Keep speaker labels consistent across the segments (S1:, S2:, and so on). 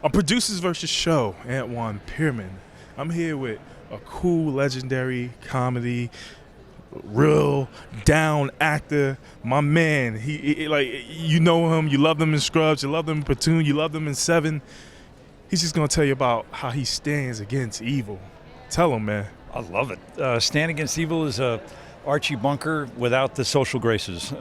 S1: On Producers versus Show, Antwand, Pearman. I'm here with a cool, legendary comedy, real down actor. My man, he like, you know him, you love him in Scrubs, you love him in Platoon, you love him in Seven. He's just gonna tell you about how he stands against evil. Tell him, man.
S2: I love it. Stand Against Evil is a Archie Bunker without the social graces.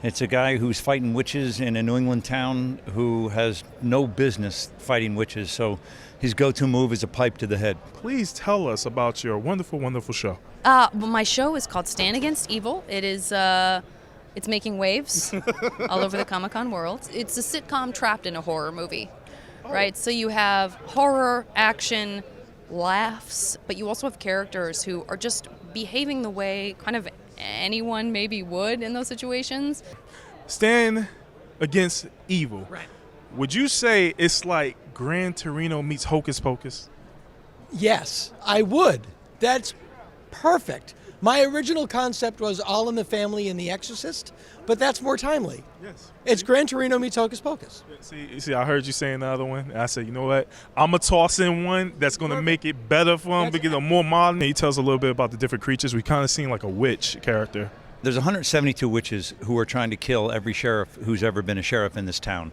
S2: It's a guy who's fighting witches in a New England town who has no business fighting witches, so his go-to move is a pipe to the head.
S1: Please tell us about your wonderful, wonderful show.
S3: Well, my show is called Stand Against Evil. It is, it's making waves all over the Comic-Con world. It's a sitcom trapped in a horror movie, right? So you have horror, action, laughs, but you also have characters who are just behaving the way kind of anyone maybe would in those situations.
S1: Stand Against Evil.
S3: Right.
S1: Would you say it's like Gran Torino meets Hocus Pocus?
S4: Yes, I would. That's perfect. My original concept was All in the Family and The Exorcist, but that's more timely.
S1: Yes.
S4: It's Gran Torino meets Hocus Pocus.
S1: See, I heard you saying the other one. And I said, you know what? I'm going to toss in one that's going to make it better for him because I'm more modern. He tells a little bit about the different creatures. We kind of seen like a witch character.
S2: There's 172 witches who are trying to kill every sheriff who's ever been a sheriff in this town,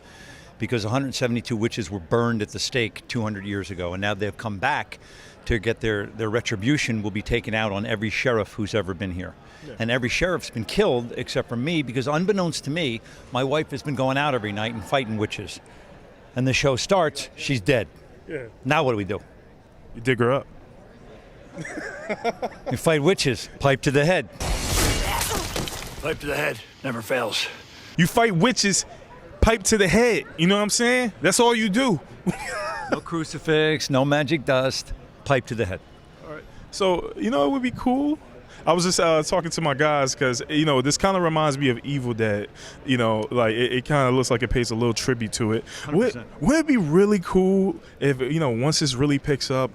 S2: because 172 witches were burned at the stake 200 years ago, and now they've come back to get their retribution will be taken out on every sheriff who's ever been here. Yeah. And every sheriff's been killed except for me, because unbeknownst to me, my wife has been going out every night and fighting witches. And the show starts, she's dead.
S1: Yeah.
S2: Now what do we do?
S1: You dig her up.
S2: You fight witches, pipe to the head.
S5: Pipe to the head, never fails.
S1: You fight witches, pipe to the head. You know what I'm saying? That's all you do.
S2: No crucifix, no magic dust, pipe to the head.
S1: All right. So, you know, it would be cool. I was just talking to my guys because, you know, this kind of reminds me of Evil Dead. You know, like it kind of looks like it pays a little tribute to it. Would it be really cool if, you know, once this really picks up,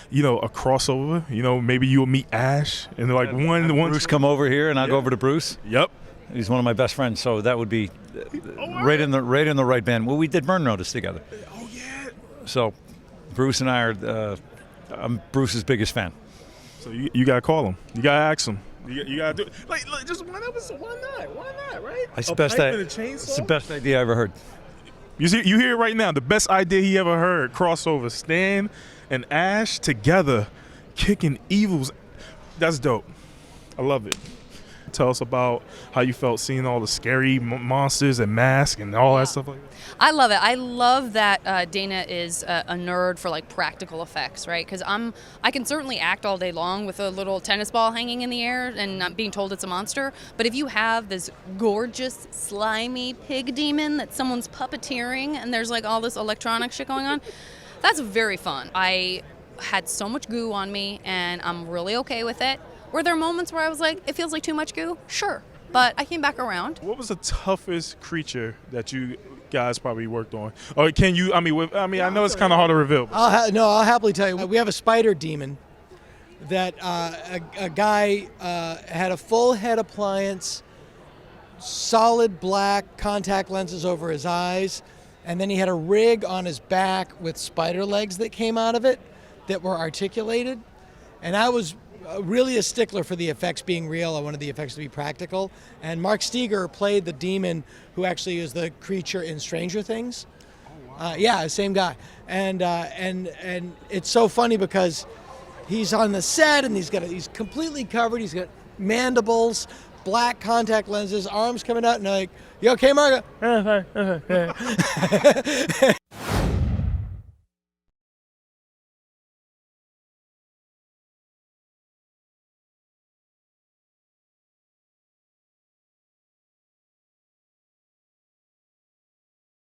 S1: you know, a crossover? You know, maybe you'll meet Ash and like one
S2: Bruce come over here and I'll go over to Bruce.
S1: Yep.
S2: He's one of my best friends, so that would be right in the right band. Well, we did Burn Notice together.
S1: Oh yeah.
S2: So Bruce and I are I'm Bruce's biggest fan.
S1: So you gotta call him. You gotta ask him. You gotta do it. Like just one episode. Why not? Right?
S2: It's the best idea I ever heard.
S1: You hear it right now. The best idea he ever heard. Crossover. Stan and Ash together, kicking evils. That's dope. I love it. Tell us about how you felt seeing all the scary monsters and masks and all that stuff like that.
S3: I love it. I love that Dana is a nerd for like practical effects, right? Because I can certainly act all day long with a little tennis ball hanging in the air and not being told it's a monster. But if you have this gorgeous, slimy pig demon that someone's puppeteering and there's like all this electronic shit going on, that's very fun. I had so much goo on me and I'm really okay with it. Were there moments where I was like, it feels like too much goo? Sure. But I came back around.
S1: What was the toughest creature that you guys probably worked on? Or can you, I know it's kind of hard to reveal.
S4: I'll happily tell you. We have a spider demon that a guy had a full head appliance, solid black contact lenses over his eyes, and then he had a rig on his back with spider legs that came out of it that were articulated. And I was really a stickler for the effects being real. I wanted the effects to be practical. And Mark Steger played the demon who actually is the creature in Stranger Things. Oh, wow. Yeah, same guy. And it's so funny because he's on the set and he's completely covered. He's got mandibles, black contact lenses, arms coming out, and I'm like, you okay, Mark?